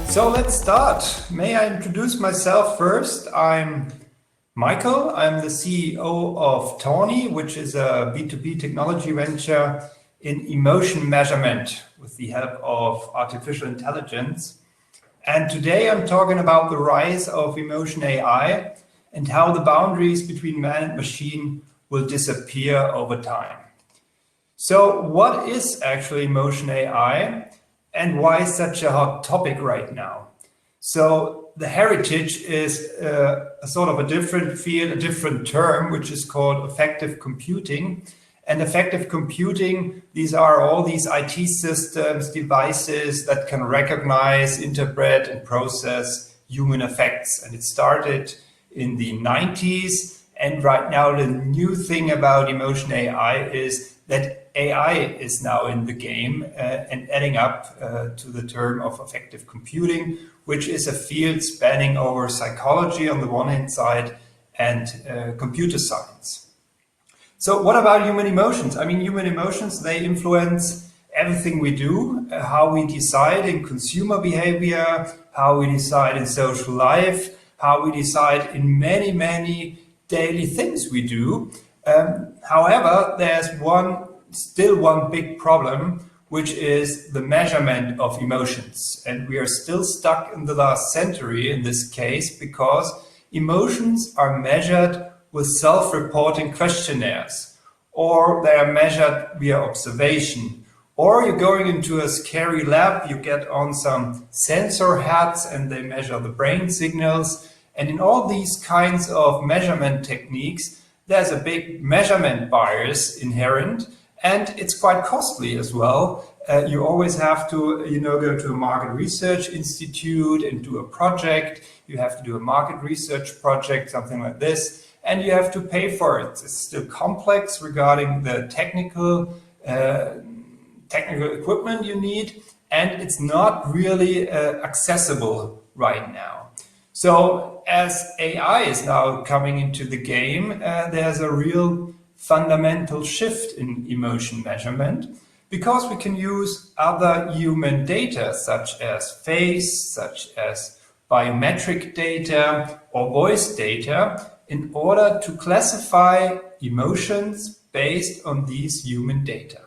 So let's start. May I introduce myself first? I'm Michael. I'm the CEO of Tawny, which is a B2B technology venture in emotion measurement with the help of artificial intelligence. And today I'm talking about the rise of emotion AI and how the boundaries between man and machine will disappear over time. So what is actually emotion AI and why is such a hot topic right now? So the heritage is a sort of a different field, a different term, which is called affective computing. And affective computing, these are all these IT systems, devices that can recognize, interpret, and process human affects. And it started in the 90s. And right now, the new thing about emotion AI is that AI is now in the game and adding up to the term of affective computing, which is a field spanning over psychology on the one hand side and computer science. So what about human emotions? I mean, human emotions, they influence everything we do, how we decide in consumer behavior, how we decide in social life, how we decide in many, many daily things we do. However, there's still one big problem, which is the measurement of emotions. And we are still stuck in the last century in this case because emotions are measured with self-reporting questionnaires, or they are measured via observation, or you're going into a scary lab, you get on some sensor hats and they measure the brain signals. And in all these kinds of measurement techniques, there's a big measurement bias inherent, and it's quite costly as well. You always have to, go to a market research institute and do a project. You have to do a market research project, something like this, and you have to pay for it. It's still complex regarding the technical equipment you need, and it's not really accessible right now. So as AI is now coming into the game, there's a real fundamental shift in emotion measurement because we can use other human data such as face, such as biometric data or voice data in order to classify emotions based on these human data.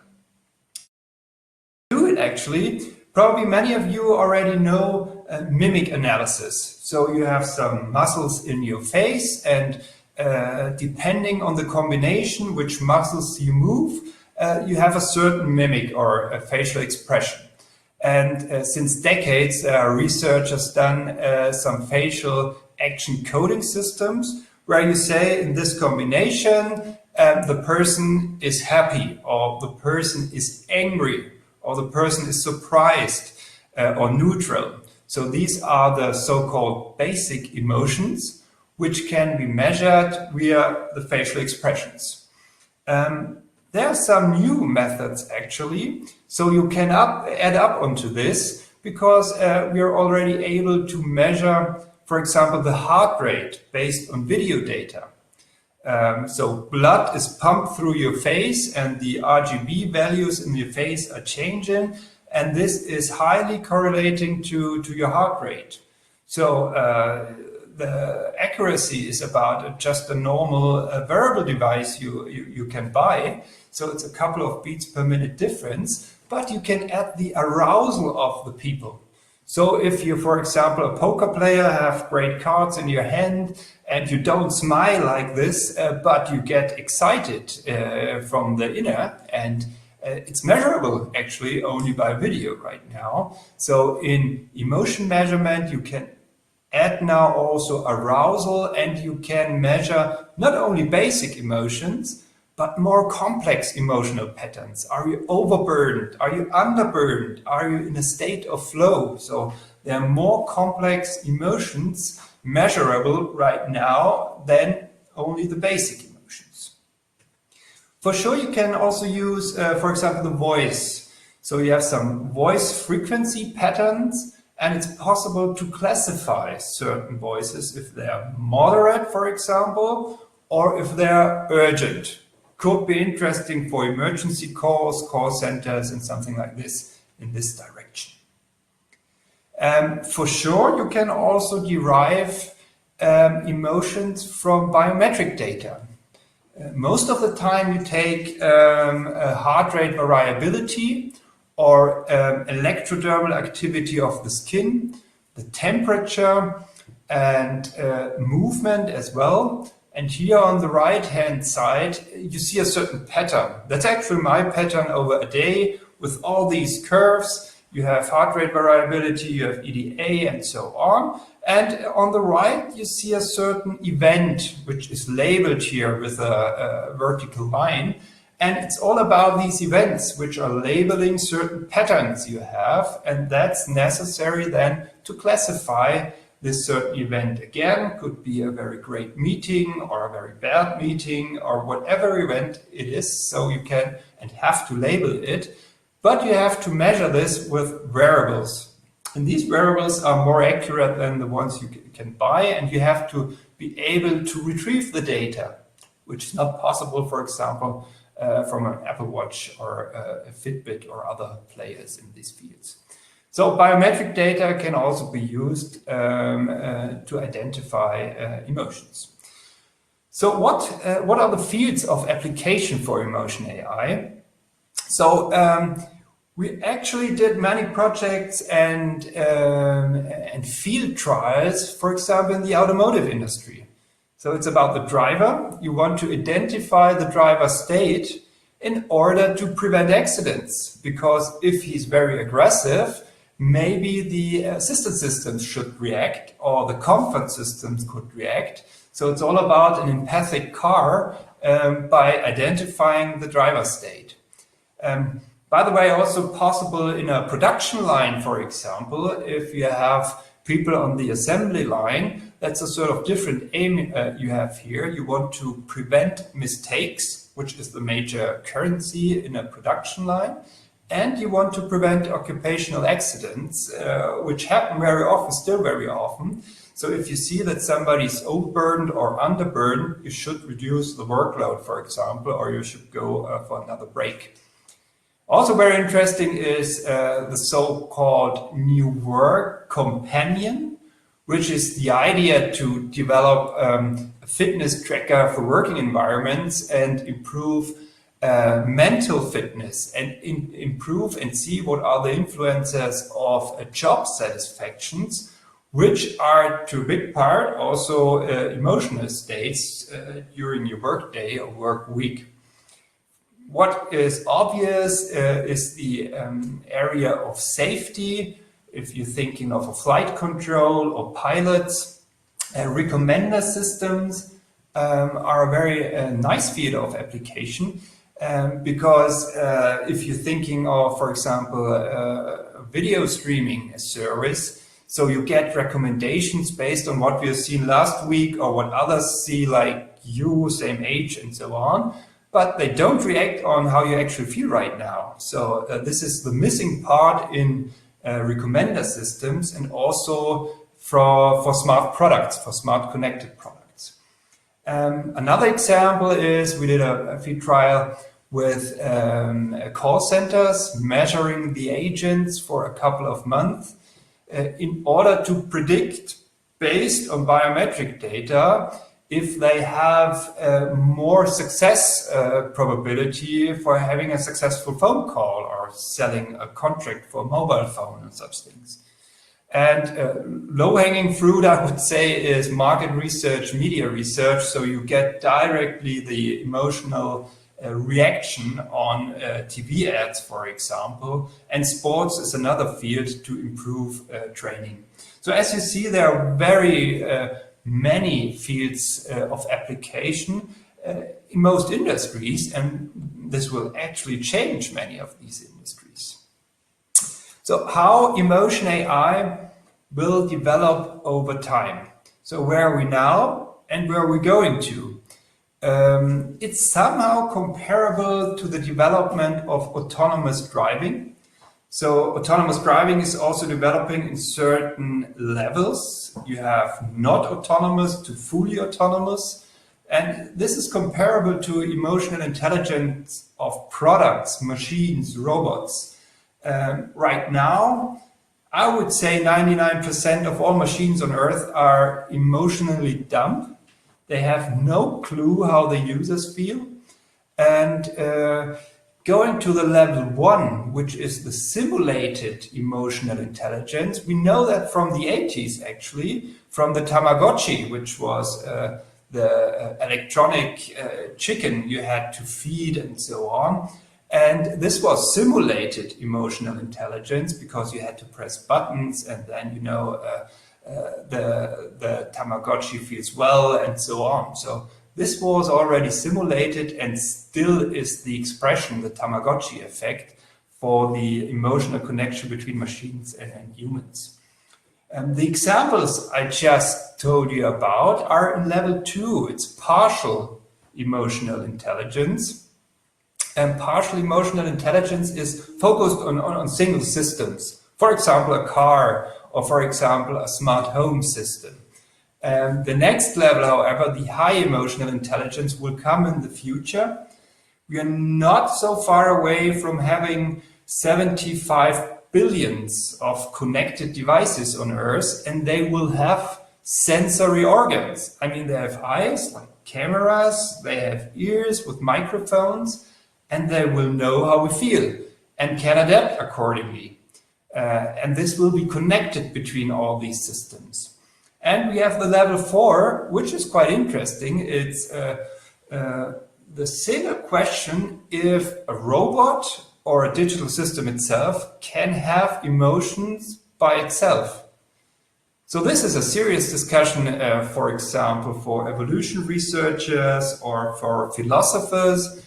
Do it actually. Probably many of you already know mimic analysis. So you have some muscles in your face and depending on the combination, which muscles you move, you have a certain mimic or a facial expression. And since decades, researchers done some facial action coding systems where you say in this combination, the person is happy or the person is angry or the person is surprised or neutral. So these are the so-called basic emotions which can be measured via the facial expressions. There are some new methods actually, so you can add up onto this because we are already able to measure, for example, the heart rate based on video data. So blood is pumped through your face and the RGB values in your face are changing, and this is highly correlating to your heart rate. So the accuracy is about just a normal wearable device you can buy. So it's a couple of beats per minute difference, but you can add the arousal of the people. So if you, for example, a poker player, have great cards in your hand and you don't smile like this, but you get excited from the inner, and it's measurable actually only by video right now. So in emotion measurement, you can add now also arousal, and you can measure not only basic emotions, but more complex emotional patterns. Are you overburdened? Are you underburdened? Are you in a state of flow? So there are more complex emotions measurable right now than only the basic emotions. For sure, you can also use, for example, the voice. So you have some voice frequency patterns, and it's possible to classify certain voices if they are moderate, for example, or if they are urgent. Could be interesting for emergency calls, call centers, and something like this in this direction. For sure, you can also derive emotions from biometric data. Most of the time you take a heart rate variability or electrodermal activity of the skin, the temperature and movement as well. And here on the right hand side, you see a certain pattern. That's actually my pattern over a day with all these curves. You have heart rate variability, you have EDA and so on. And on the right, you see a certain event, which is labeled here with a vertical line. And it's all about these events, which are labeling certain patterns you have. And that's necessary then to classify this certain event. Again, could be a very great meeting or a very bad meeting or whatever event it is. So you can and have to label it. But you have to measure this with variables. And these variables are more accurate than the ones you can buy, and you have to be able to retrieve the data, which is not possible, for example, from an Apple Watch or a Fitbit or other players in these fields. So biometric data can also be used to identify emotions. So what are the fields of application for emotion AI? So we actually did many projects and field trials, for example, in the automotive industry. So it's about the driver. You want to identify the driver's state in order to prevent accidents, because if he's very aggressive, maybe the assistance systems should react or the comfort systems could react. So it's all about an empathic car by identifying the driver's state. By the way, also possible in a production line, for example, if you have people on the assembly line, that's a sort of different aim you have here. You want to prevent mistakes, which is the major currency in a production line. And you want to prevent occupational accidents, which happen very often, still very often. So if you see that somebody's overburdened or underburdened, you should reduce the workload, for example, or you should go for another break. Also very interesting is the so-called new work companion, which is the idea to develop a fitness tracker for working environments and improve mental fitness and improve and see what are the influences of job satisfactions, which are to a big part also emotional states during your work day or work week. What is obvious is the area of safety. If you're thinking of a flight control or pilots, recommender systems are a very nice field of application because if you're thinking of, for example, a video streaming service, so you get recommendations based on what we have seen last week or what others see, like you, same age and so on. But they don't react on how you actually feel right now. So this is the missing part in recommender systems and also for smart products, for smart connected products. Another example is we did a field trial with call centers measuring the agents for a couple of months in order to predict, based on biometric data, if they have more success probability for having a successful phone call or selling a contract for a mobile phone and such things. And low-hanging fruit, I would say, is market research, media research. So you get directly the emotional reaction on TV ads, for example. And sports is another field to improve training. So as you see, there are very many fields of application in most industries, and this will actually change many of these industries. So how emotion AI will develop over time. So where are we now and where are we going to? It's somehow comparable to the development of autonomous driving. So autonomous driving is also developing in certain levels. You have not autonomous to fully autonomous. And this is comparable to emotional intelligence of products, machines, robots. Right now, I would say 99% of all machines on Earth are emotionally dumb. They have no clue how the users feel. And going to the level 1, which is the simulated emotional intelligence, we know that from the 80s actually, from the Tamagotchi, which was the electronic chicken you had to feed and so on. And this was simulated emotional intelligence because you had to press buttons and then, you know, the Tamagotchi feels well and so on. So this was already simulated and still is the expression, the Tamagotchi effect, for the emotional connection between machines and humans. The examples I just told you about are in level 2. It's partial emotional intelligence. And partial emotional intelligence is focused on single systems. For example, a car, or for example, a smart home system. The next level, however, the high emotional intelligence, will come in the future. We are not so far away from having 75 billions of connected devices on Earth, and they will have sensory organs. I mean, they have eyes, like cameras, they have ears with microphones, and they will know how we feel and can adapt accordingly. And this will be connected between all these systems. And we have the level 4, which is quite interesting. It's the single question if a robot or a digital system itself can have emotions by itself. So this is a serious discussion, for example, for evolution researchers or for philosophers,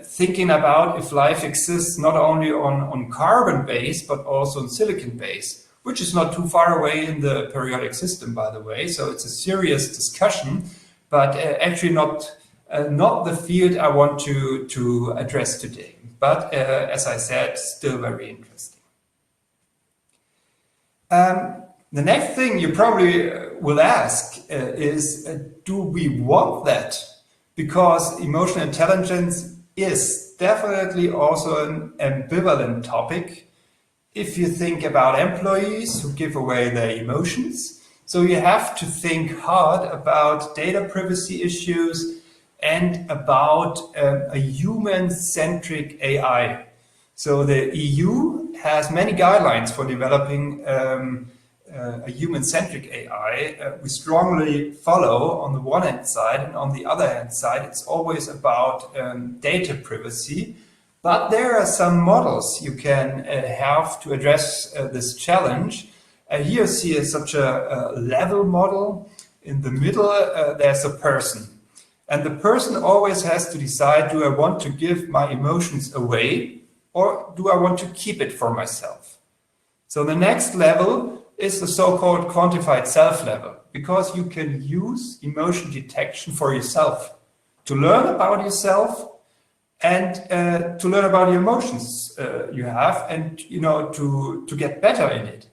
thinking about if life exists not only on carbon base, but also on silicon base, which is not too far away in the periodic system, by the way. So it's a serious discussion, but actually not the field I want to address today. But as I said, still very interesting. The next thing you probably will ask is, do we want that? Because emotional intelligence is definitely also an ambivalent topic. If you think about employees who give away their emotions, so you have to think hard about data privacy issues and about a human-centric AI. So the EU has many guidelines for developing a human-centric AI. We strongly follow on the one hand side, and on the other hand side, it's always about data privacy. But there are some models you can have to address this challenge. Here you see such a level model. In the middle, there's a person. And the person always has to decide, do I want to give my emotions away or do I want to keep it for myself? So the next level is the so-called quantified self level, because you can use emotion detection for yourself to learn about yourself and to learn about the emotions you have, and to get better in it.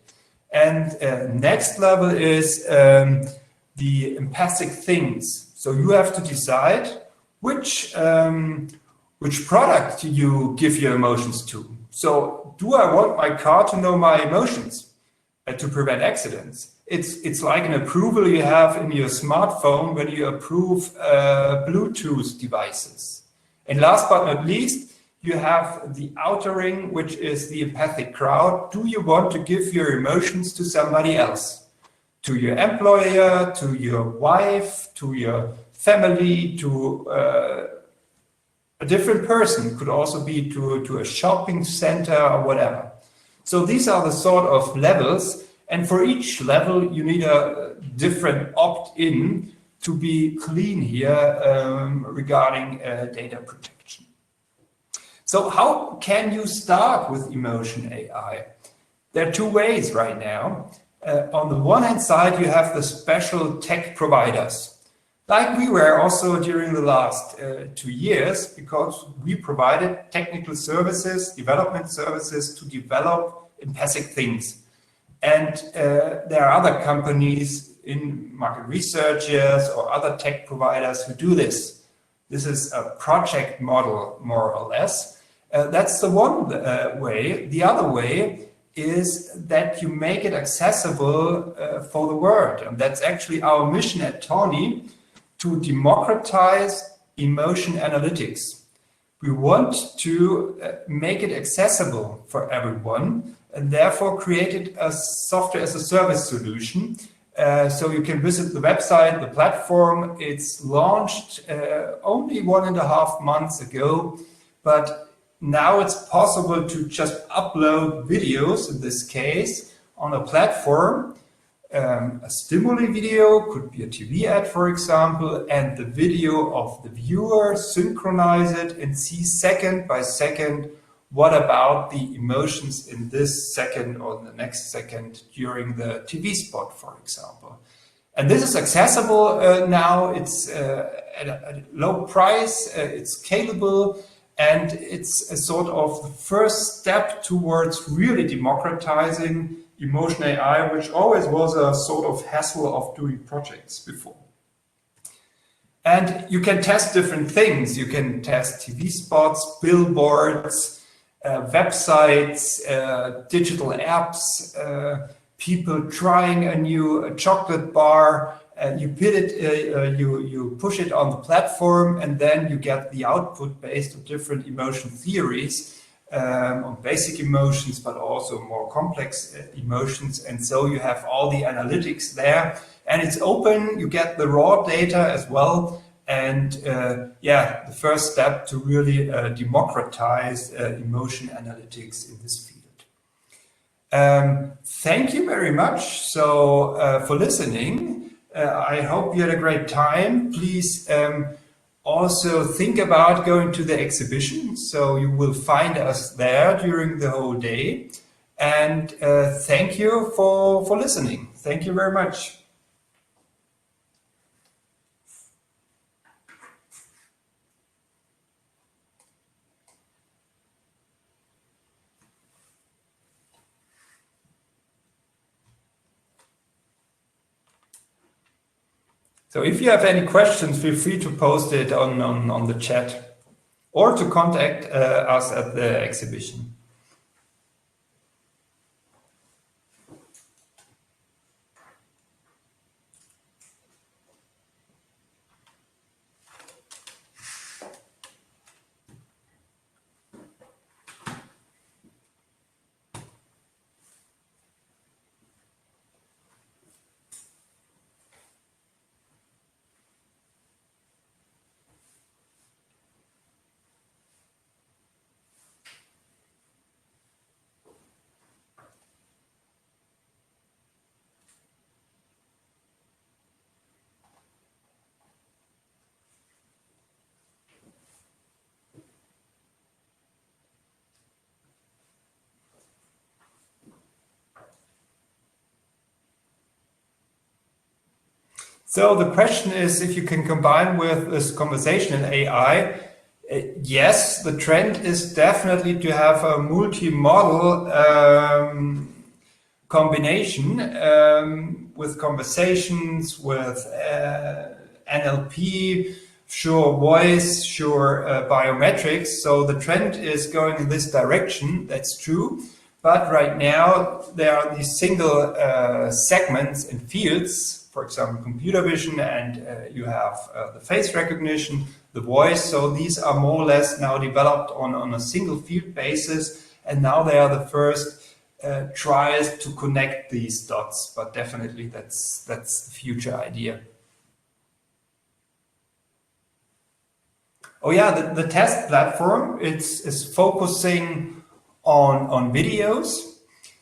And next level is the empathic things. So you have to decide which product you give your emotions to. So do I want my car to know my emotions to prevent accidents? It's like an approval you have in your smartphone when you approve Bluetooth devices. And last but not least, you have the outer ring, which is the empathic crowd. Do you want to give your emotions to somebody else? To your employer, to your wife, to your family, to a different person, could also be to a shopping center or whatever. So these are the sort of levels, and for each level you need a different opt-in to be clean here regarding data protection. So how can you start with emotion AI? There are two ways right now. On the one hand side, you have the special tech providers, like we were also during the last 2 years, because we provided technical services, development services to develop empathic things. And there are other companies in market researchers or other tech providers who do this. This is a project model, more or less. That's the one way. The other way is that you make it accessible for the world. And that's actually our mission at Tawny, to democratize emotion analytics. We want to make it accessible for everyone, and therefore created a software as a service solution. So you can visit the website, the platform. It's launched only 1.5 months ago, but now it's possible to just upload videos, in this case, on a platform. A stimuli video could be a TV ad, for example, and the video of the viewer, synchronize it and see second by second what about the emotions in this second or the next second during the TV spot, for example. And this is accessible now. It's at a low price, it's scalable, and it's a sort of the first step towards really democratizing emotion AI, which always was a sort of hassle of doing projects before. And you can test different things. You can test TV spots, billboards, websites, digital apps, people trying a new chocolate bar. You push it on the platform, and then you get the output based on different emotion theories. On basic emotions, but also more complex emotions. And so you have all the analytics there, and it's open. You get the raw data as well. And yeah, the first step to really democratize emotion analytics in this field. Thank you very much for listening. I hope you had a great time. Please also think about going to the exhibition, so you will find us there during the whole day. And thank you for listening. Thank you very much. So if you have any questions, feel free to post it on the chat or to contact us at the exhibition. So the question is if you can combine with this conversational AI. Yes, the trend is definitely to have a multi-model combination with conversations, with NLP, sure voice, sure biometrics. So the trend is going in this direction, that's true. But right now there are these single segments and fields, for example, computer vision, and you have the face recognition, the voice. So these are more or less now developed on a single field basis. And now they are the first tries to connect these dots. But definitely that's the future idea. Oh yeah, the test platform is focusing on videos.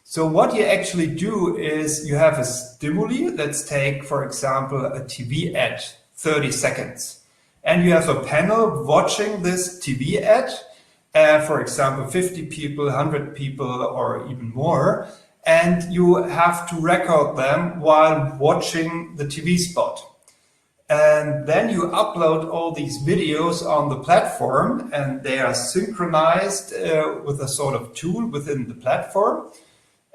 So what you actually do is you have a stimuli. Let's take, for example, a TV ad, 30 seconds. And you have a panel watching this TV ad, for example, 50 people, 100 people, or even more. And you have to record them while watching the TV spot. And then you upload all these videos on the platform, and they are synchronized with a sort of tool within the platform.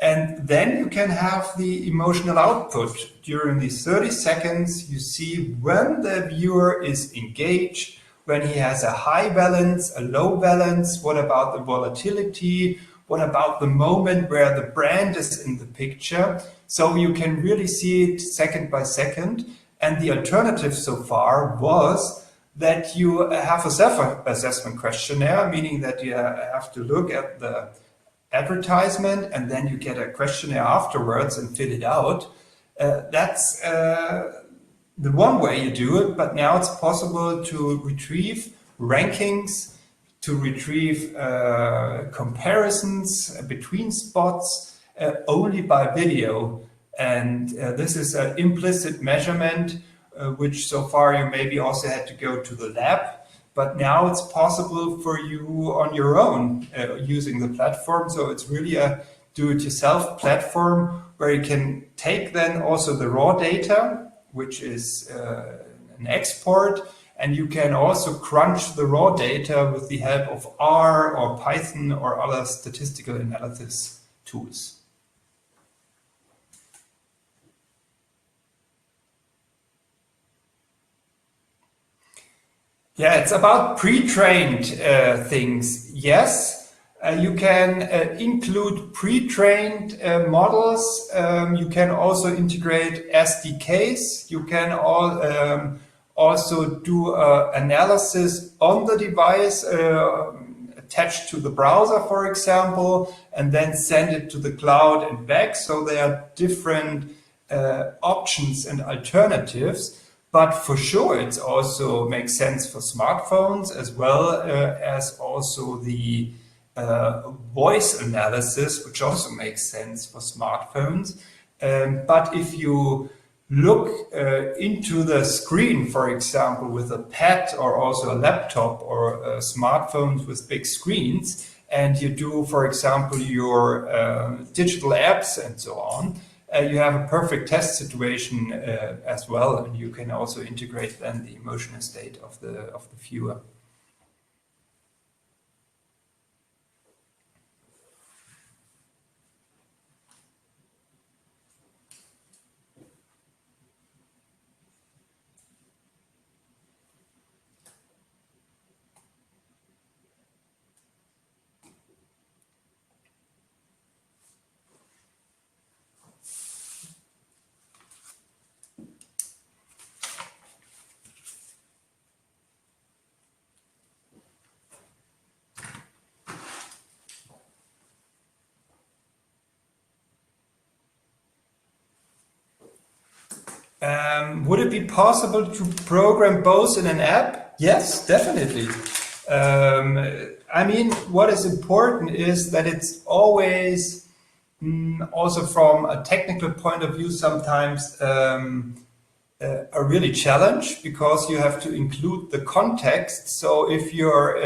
And then you can have the emotional output. During these 30 seconds, you see when the viewer is engaged, when he has a high balance, a low balance, what about the volatility, What about the moment where the brand is in the picture? So you can really see it second by second. And the alternative so far was that you have a self-assessment questionnaire, meaning that you have to look at the advertisement and then you get a questionnaire afterwards and fill it out. That's the one way you do it, but now it's possible to retrieve rankings, to retrieve comparisons between spots only by video. And this is an implicit measurement, which so far you maybe also had to go to the lab. But now it's possible for you on your own using the platform. So it's really a do-it-yourself platform where you can take then also the raw data, which is an export, and you can also crunch the raw data with the help of R or Python or other statistical analysis tools. Yeah, it's about pre-trained things. Yes, you can include pre-trained models. You can also integrate SDKs. You can also do analysis on the device attached to the browser, for example, and then send it to the cloud and back. So there are different options and alternatives. But for sure, it also makes sense for smartphones as well as also the voice analysis, which also makes sense for smartphones. But if you look into the screen, for example, with a pad or also a laptop or smartphones with big screens, and you do, for example, your digital apps and so on, you have a perfect test situation as well, and you can also integrate then the emotional state of the viewer. Would it be possible to program both in an app? Yes, definitely. I mean, what is important is that it's always, also from a technical point of view, sometimes a really challenge, because you have to include the context. So if you're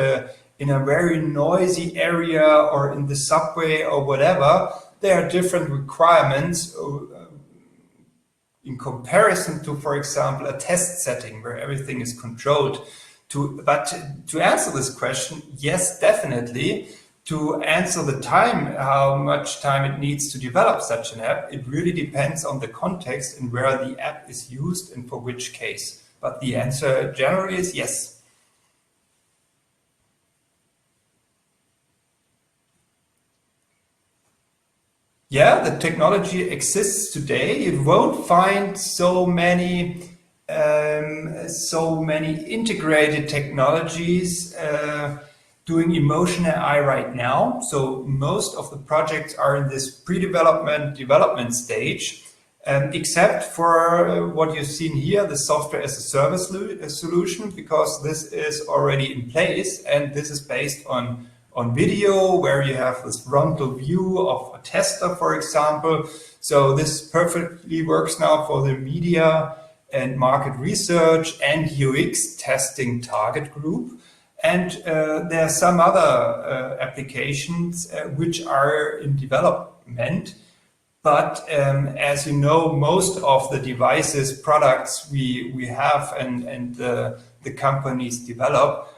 in a very noisy area or in the subway or whatever, there are different requirements in comparison to, for example, a test setting where everything is controlled. But to answer this question, yes, definitely. To answer the time, how much time it needs to develop such an app, it really depends on the context and where the app is used and for which case. But the answer generally is yes. Yeah, the technology exists today. You won't find so many integrated technologies doing emotional AI right now. So most of the projects are in this development stage, except for what you've seen here, the software as a service solution, because this is already in place, and this is based on video, where you have this frontal view of a tester, for example. So this perfectly works now for the media and market research and UX testing target group. And there are some other applications which are in development. But as you know, most of the devices, products we have and the companies develop,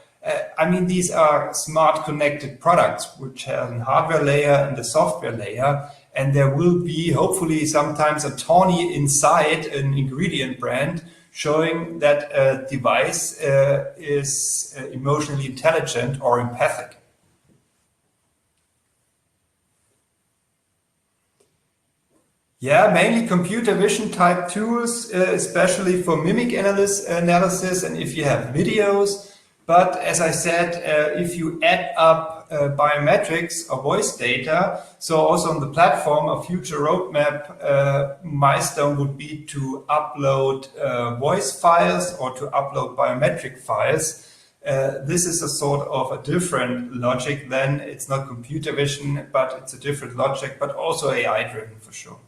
I mean, these are smart connected products which have a hardware layer and a software layer, and there will be hopefully sometimes a Tawny inside an ingredient brand showing that a device is emotionally intelligent or empathic. Yeah, mainly computer vision type tools, especially for mimic analysis and if you have videos. But as I said, if you add up biometrics or voice data, so also on the platform, a future roadmap milestone would be to upload voice files or to upload biometric files. This is a sort of a different logic then. It's not computer vision, but it's a different logic, but also AI driven for sure.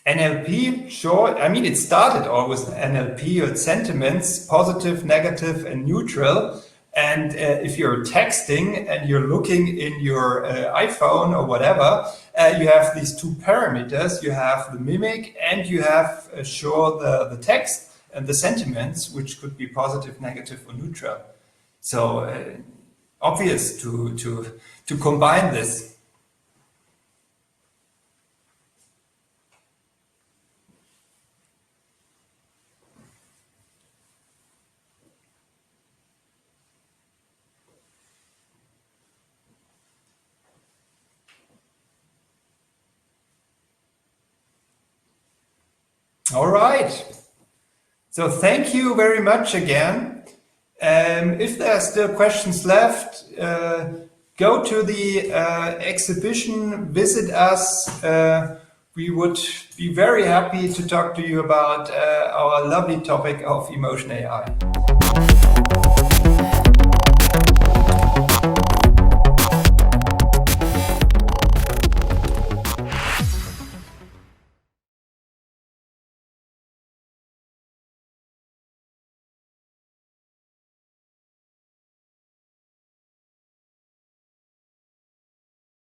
NLP, sure. I mean, it started all with NLP or sentiments, positive, negative, and neutral. And if you're texting and you're looking in your iPhone or whatever, you have these two parameters. You have the mimic and you have, sure, the text and the sentiments, which could be positive, negative, or neutral. So obvious to combine this. All right. So thank you very much again. If there are still questions left, go to the exhibition, visit us. We would be very happy to talk to you about our lovely topic of emotion AI.